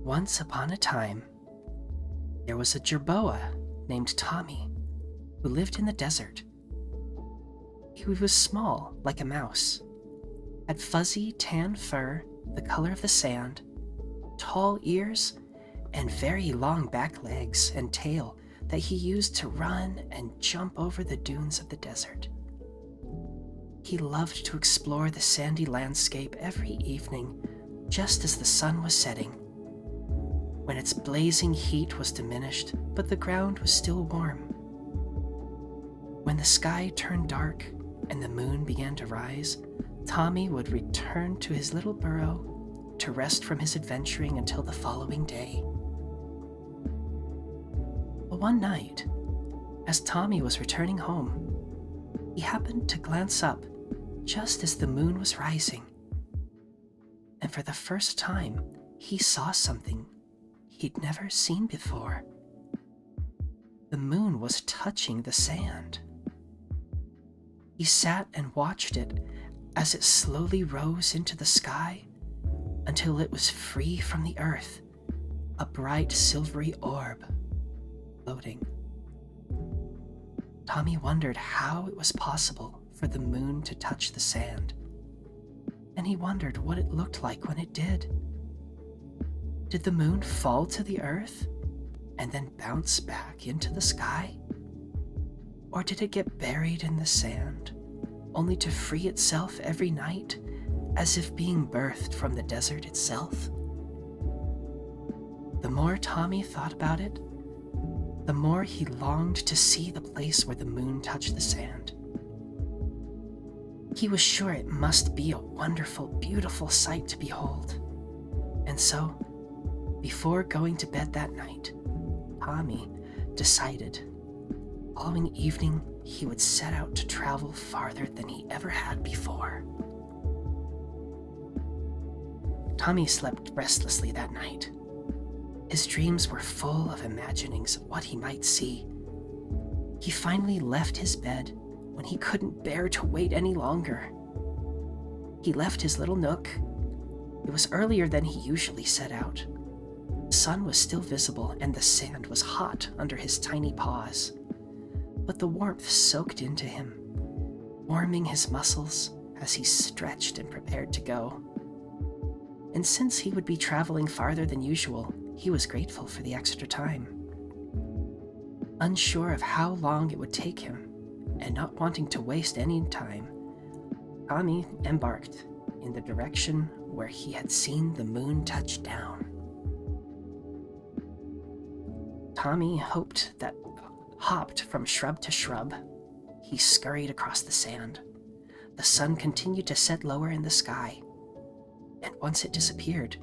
Once upon a time, there was a jerboa named Tommy who lived in the desert. He was small like a mouse, had fuzzy tan fur the color of the sand, tall ears, and very long back legs and tail that he used to run and jump over the dunes of the desert. He loved to explore the sandy landscape every evening just as the sun was setting, when its blazing heat was diminished but the ground was still warm. When the sky turned dark and the moon began to rise, Tommy would return to his little burrow to rest from his adventuring until the following day. But one night, as Tommy was returning home, he happened to glance up just as the moon was rising. And for the first time, he saw something he'd never seen before. The moon was touching the sand. He sat and watched it as it slowly rose into the sky until it was free from the earth, a bright silvery orb floating. Tommy wondered how it was possible for the moon to touch the sand, and he wondered what it looked like when it did. Did the moon fall to the earth and then bounce back into the sky? Or did it get buried in the sand, only to free itself every night, as if being birthed from the desert itself? The more Tommy thought about it, the more he longed to see the place where the moon touched the sand. He was sure it must be a wonderful, beautiful sight to behold. And so, before going to bed that night, Tommy decided the following evening he would set out to travel farther than he ever had before. Tommy slept restlessly that night. His dreams were full of imaginings of what he might see. He finally left his bed when he couldn't bear to wait any longer. He left his little nook. It was earlier than he usually set out. The sun was still visible and the sand was hot under his tiny paws, but the warmth soaked into him, warming his muscles as he stretched and prepared to go. And since he would be traveling farther than usual, he was grateful for the extra time. Unsure of how long it would take him, and not wanting to waste any time, Tommy embarked in the direction where he had seen the moon touch down. Tommy hopped from shrub to shrub. He scurried across the sand. The sun continued to set lower in the sky, and once it disappeared,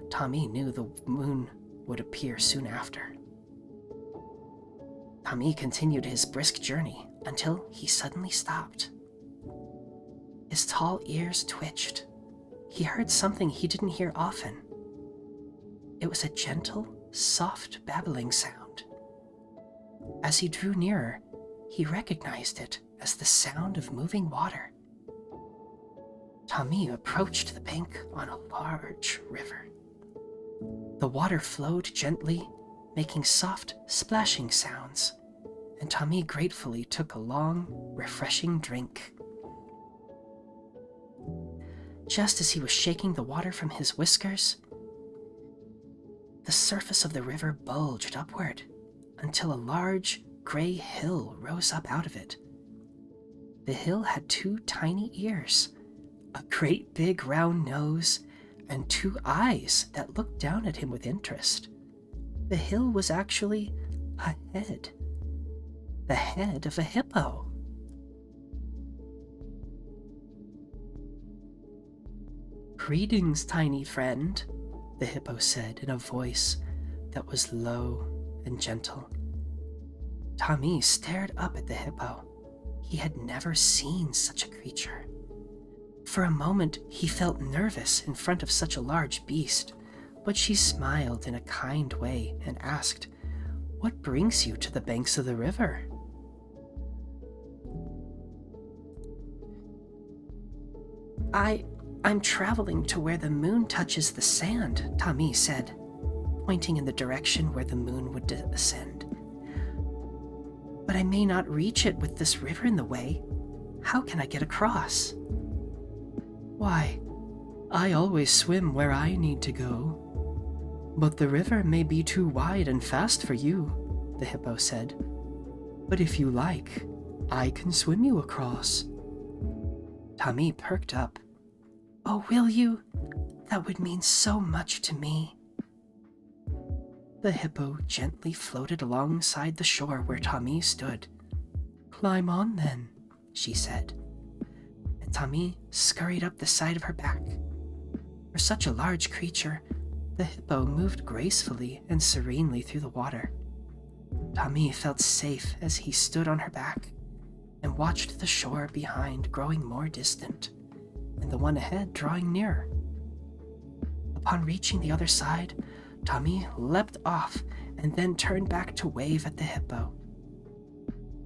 Tommy knew the moon would appear soon after. Tommy continued his brisk journey until he suddenly stopped. His tall ears twitched. He heard something he didn't hear often. It was a gentle, soft babbling sound. As he drew nearer, he recognized it as the sound of moving water. Tommy approached the bank on a large river. The water flowed gently, making soft, splashing sounds, and Tommy gratefully took a long, refreshing drink. Just as he was shaking the water from his whiskers, the surface of the river bulged upward until a large, gray hill rose up out of it. The hill had two tiny ears, a great big round nose, and two eyes that looked down at him with interest. The hill was actually a head. The head of a hippo. "Greetings, tiny friend," the hippo said in a voice that was low and gentle. Tommy stared up at the hippo. He had never seen such a creature. For a moment, he felt nervous in front of such a large beast, but she smiled in a kind way and asked, "What brings you to the banks of the river?" I'm traveling to where the moon touches the sand," Tommy said. pointing in the direction where the moon would ascend. But I may not reach it with this river in the way. How can I get across? Why, I always swim where I need to go. But the river may be too wide and fast for you, the hippo said. But if you like, I can swim you across. Tommy perked up. Oh, will you? That would mean so much to me. The hippo gently floated alongside the shore where Tommy stood. Climb on then, she said. And Tommy scurried up the side of her back. For such a large creature, the hippo moved gracefully and serenely through the water. Tommy felt safe as he stood on her back and watched the shore behind growing more distant and the one ahead drawing nearer. Upon reaching the other side, Tommy leapt off and then turned back to wave at the hippo.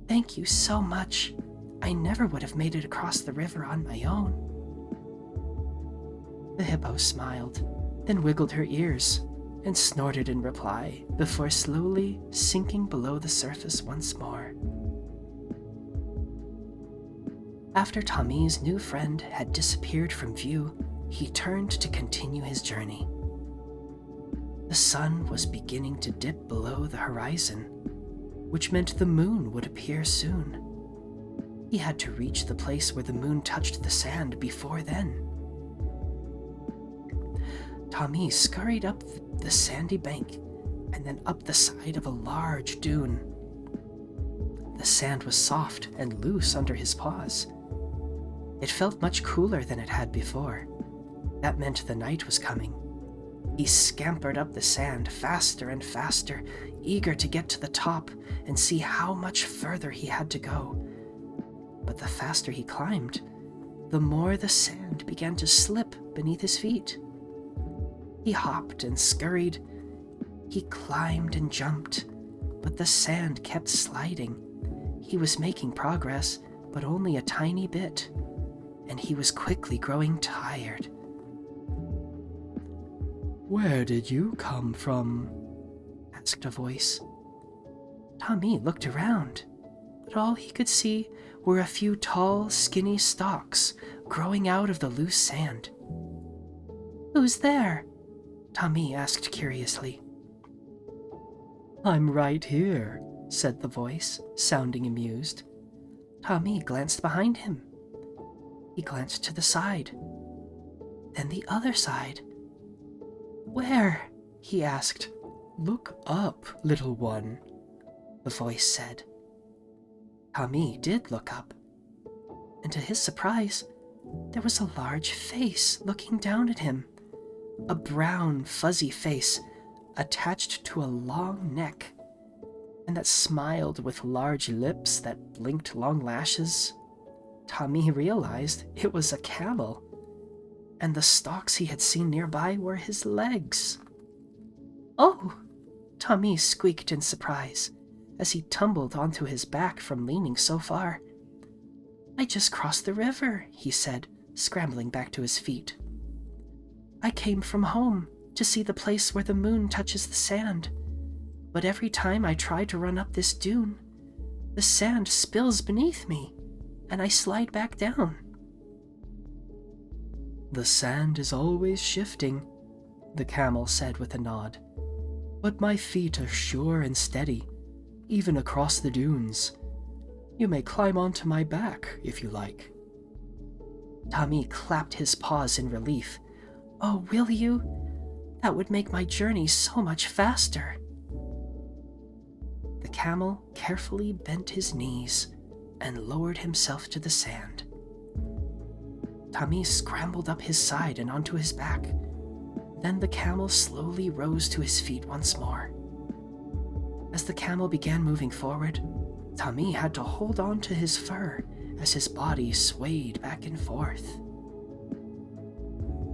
Thank you so much. I never would have made it across the river on my own. The hippo smiled, then wiggled her ears and snorted in reply before slowly sinking below the surface once more. After Tommy's new friend had disappeared from view, he turned to continue his journey. The sun was beginning to dip below the horizon, which meant the moon would appear soon. He had to reach the place where the moon touched the sand before then. Tommy scurried up the sandy bank and then up the side of a large dune. The sand was soft and loose under his paws. It felt much cooler than it had before. That meant the night was coming. He scampered up the sand faster and faster, eager to get to the top and see how much further he had to go. But the faster he climbed, the more the sand began to slip beneath his feet. He hopped and scurried. He climbed and jumped, but the sand kept sliding. He was making progress, but only a tiny bit, and he was quickly growing tired. Where did you come from? Asked a voice. Tommy looked around, but all he could see were a few tall, skinny stalks growing out of the loose sand. Who's there? Tommy asked curiously. I'm right here, said the voice, sounding amused. Tommy glanced behind him. He glanced to the side, then the other side. Where? He asked. Look up, little one, the voice said. Tommy did look up, and to his surprise, there was a large face looking down at him. A brown, fuzzy face attached to a long neck, and that smiled with large lips that blinked long lashes. Tommy realized it was a camel, and the stalks he had seen nearby were his legs. Oh! Tommy squeaked in surprise as he tumbled onto his back from leaning so far. I just crossed the river, he said, scrambling back to his feet. I came from home to see the place where the moon touches the sand, but every time I try to run up this dune, the sand spills beneath me, and I slide back down. The sand is always shifting, the camel said with a nod, but my feet are sure and steady, even across the dunes. You may climb onto my back if you like. Tommy clapped his paws in relief. Oh, will you? That would make my journey so much faster. The camel carefully bent his knees and lowered himself to the sand. Tommy scrambled up his side and onto his back. Then the camel slowly rose to his feet once more. As the camel began moving forward, Tommy had to hold on to his fur as his body swayed back and forth.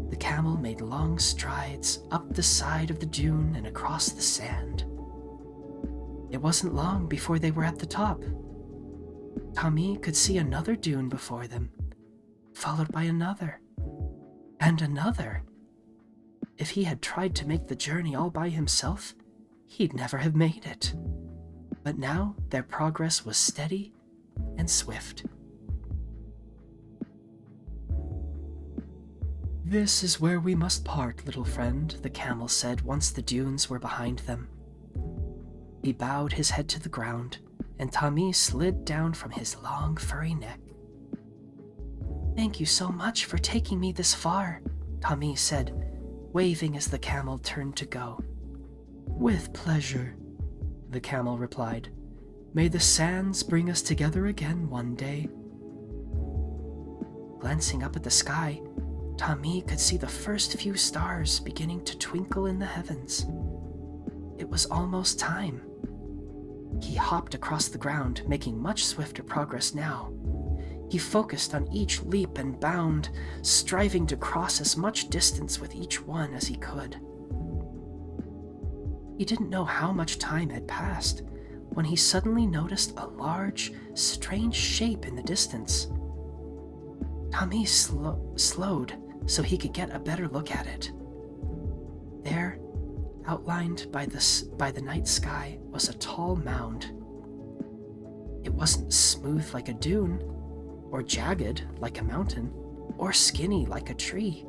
The camel made long strides up the side of the dune and across the sand. It wasn't long before they were at the top. Tommy could see another dune before them, followed by another, and another. if he had tried to make the journey all by himself, he'd never have made it. But now their progress was steady and swift. "This is where we must part, little friend," the camel said once the dunes were behind them. He bowed his head to the ground, and Tommy slid down from his long, furry neck. "Thank you so much for taking me this far," Tommy said, waving as the camel turned to go. "With pleasure," the camel replied. "May the sands bring us together again one day." Glancing up at the sky, Tommy could see the first few stars beginning to twinkle in the heavens. It was almost time. He hopped across the ground, making much swifter progress now. He focused on each leap and bound, striving to cross as much distance with each one as he could. He didn't know how much time had passed when he suddenly noticed a large, strange shape in the distance. Tommy slowed so he could get a better look at it. There, outlined by the night sky, was a tall mound. It wasn't smooth like a dune, or jagged like a mountain, or skinny like a tree.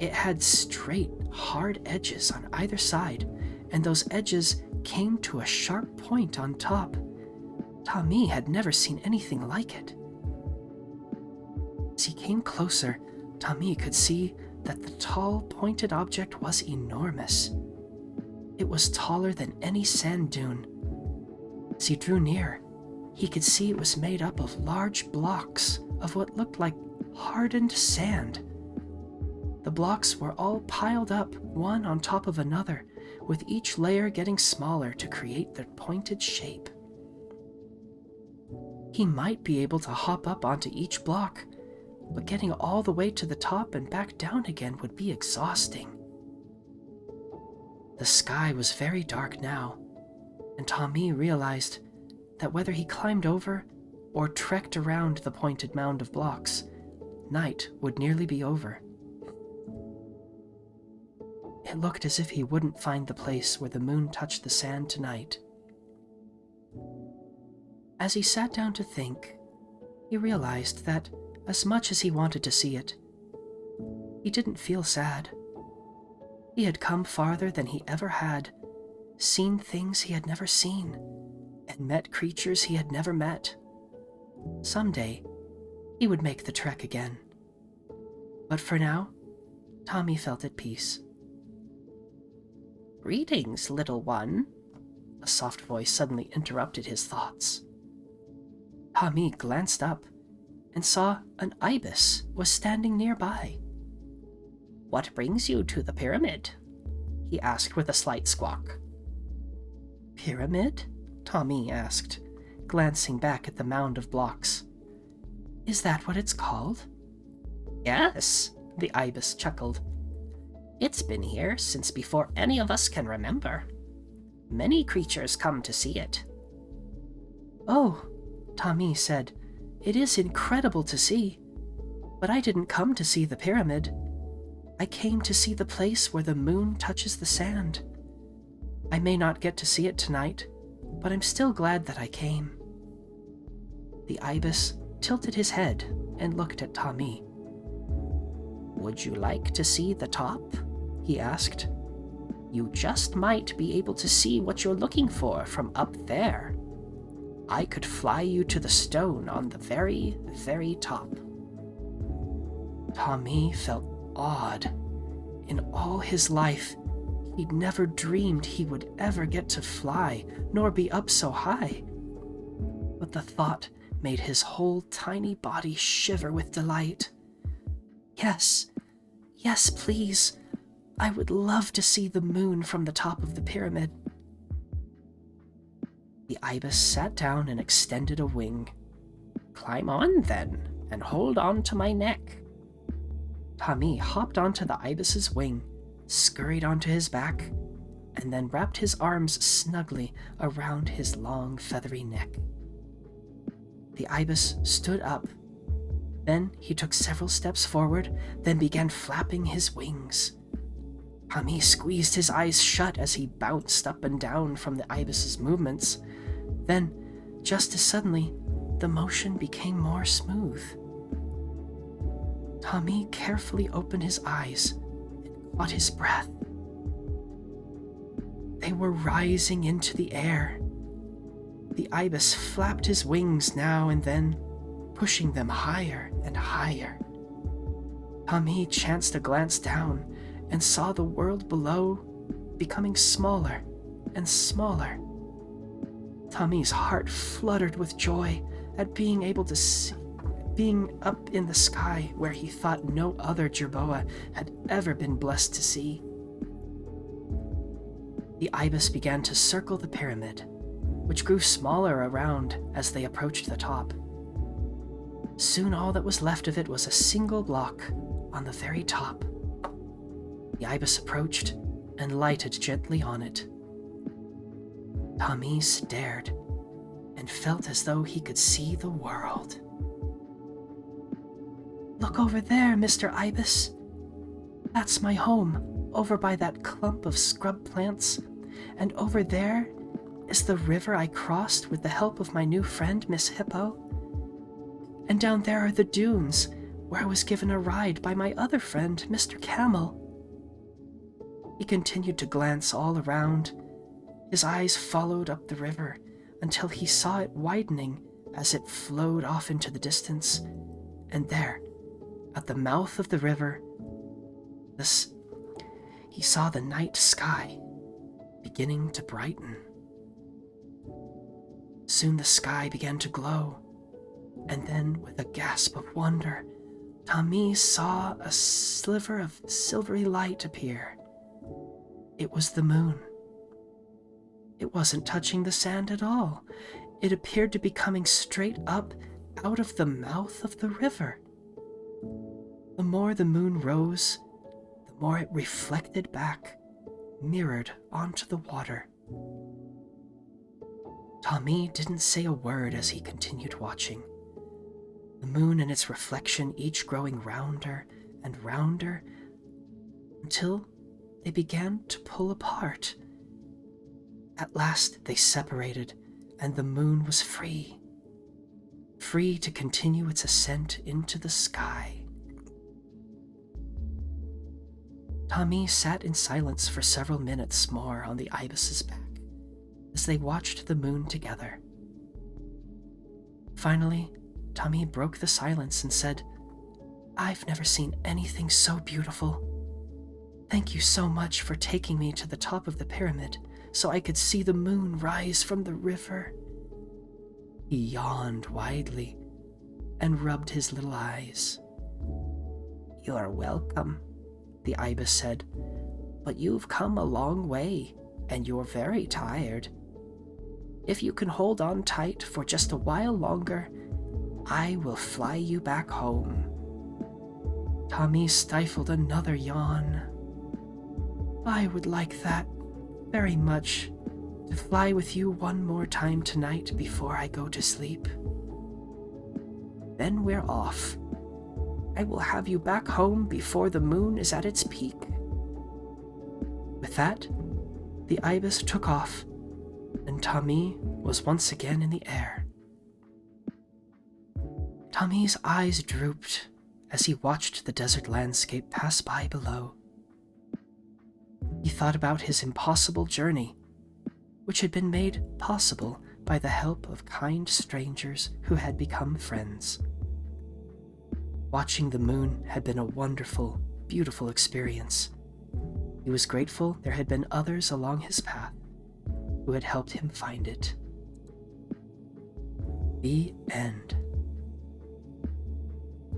It had straight, hard edges on either side, and those edges came to a sharp point on top. Tommy had never seen anything like it. As he came closer, Tommy could see that the tall, pointed object was enormous. It was taller than any sand dune. As he drew near, he could see it was made up of large blocks of what looked like hardened sand. The blocks were all piled up, one on top of another, with each layer getting smaller to create the pointed shape. He might be able to hop up onto each block, but getting all the way to the top and back down again would be exhausting. The sky was very dark now, and Tommy realized that whether he climbed over or trekked around the pointed mound of blocks, night would nearly be over. It looked as if he wouldn't find the place where the moon touched the sand tonight. As he sat down to think, he realized that as much as he wanted to see it, he didn't feel sad. He had come farther than he ever had, seen things he had never seen, and met creatures he had never met. Someday, he would make the trek again. But for now, Tommy felt at peace. "Greetings, little one," a soft voice suddenly interrupted his thoughts. Tommy glanced up and saw an ibis was standing nearby. "What brings you to the pyramid?" he asked with a slight squawk. "Pyramid?" Tommy asked, glancing back at the mound of blocks. "Is that what it's called?" "Yes," the ibis chuckled. "It's been here since before any of us can remember. Many creatures come to see it." "Oh," Tommy said, "it is incredible to see. But I didn't come to see the pyramid. I came to see the place where the moon touches the sand. I may not get to see it tonight, but I'm still glad that I came." The ibis tilted his head and looked at Tommy. "Would you like to see the top?" he asked. "You just might be able to see what you're looking for from up there. I could fly you to the stone on the very, very top." Tommy felt awed. In all his life, he'd never dreamed he would ever get to fly, nor be up so high. But the thought made his whole tiny body shiver with delight. Yes, please. I would love to see the moon from the top of the pyramid." The ibis sat down and extended a wing. "Climb on, then, and hold on to my neck." Tommy hopped onto the ibis's wing, scurried onto his back, and then wrapped his arms snugly around his long, feathery neck. The ibis stood up. Then he took several steps forward, then began flapping his wings. Tommy squeezed his eyes shut as he bounced up and down from the ibis's movements. Then, just as suddenly, the motion became more smooth. Tommy carefully opened his eyes and caught his breath. They were rising into the air. The ibis flapped his wings now and then, pushing them higher and higher. Tommy chanced a glance down and saw the world below becoming smaller and smaller. Tommy's heart fluttered with joy at being able to see, being up in the sky where he thought no other jerboa had ever been blessed to see. The ibis began to circle the pyramid, which grew smaller around as they approached the top. Soon all that was left of it was a single block on the very top. The ibis approached and lighted gently on it. Tommy stared and felt as though he could see the world. "Look over there, Mr. Ibis. That's my home, over by that clump of scrub plants, and over there is the river I crossed with the help of my new friend, Miss Hippo. And down there are the dunes, where I was given a ride by my other friend, Mr. Camel." He continued to glance all around. His eyes followed up the river until he saw it widening as it flowed off into the distance. And there, at the mouth of the river, he saw the night sky beginning to brighten. Soon the sky began to glow, and then, with a gasp of wonder, Tommy saw a sliver of silvery light appear. It was the moon. It wasn't touching the sand at all. It appeared to be coming straight up out of the mouth of the river. The more the moon rose, the more it reflected back, mirrored onto the water. Tommy didn't say a word as he continued watching. The moon and its reflection each growing rounder and rounder until they began to pull apart. At last they separated, and the moon was free to continue its ascent into the sky. Tommy sat in silence for several minutes more on the ibis's back as they watched the moon together. Finally, Tommy broke the silence and said, "I've never seen anything so beautiful. Thank you so much for taking me to the top of the pyramid so I could see the moon rise from the river." He yawned widely and rubbed his little eyes. "You're welcome," the ibis said, "but you've come a long way and you're very tired. If you can hold on tight for just a while longer, I will fly you back home." Tommy stifled another yawn. "I would like that very much, to fly with you one more time tonight before I go to sleep." "Then we're off. I will have you back home before the moon is at its peak." With that, the ibis took off, and Tommy was once again in the air. Tommy's eyes drooped as he watched the desert landscape pass by below. He thought about his impossible journey, which had been made possible by the help of kind strangers who had become friends. Watching the moon had been a wonderful, beautiful experience. He was grateful there had been others along his path who had helped him find it. The end.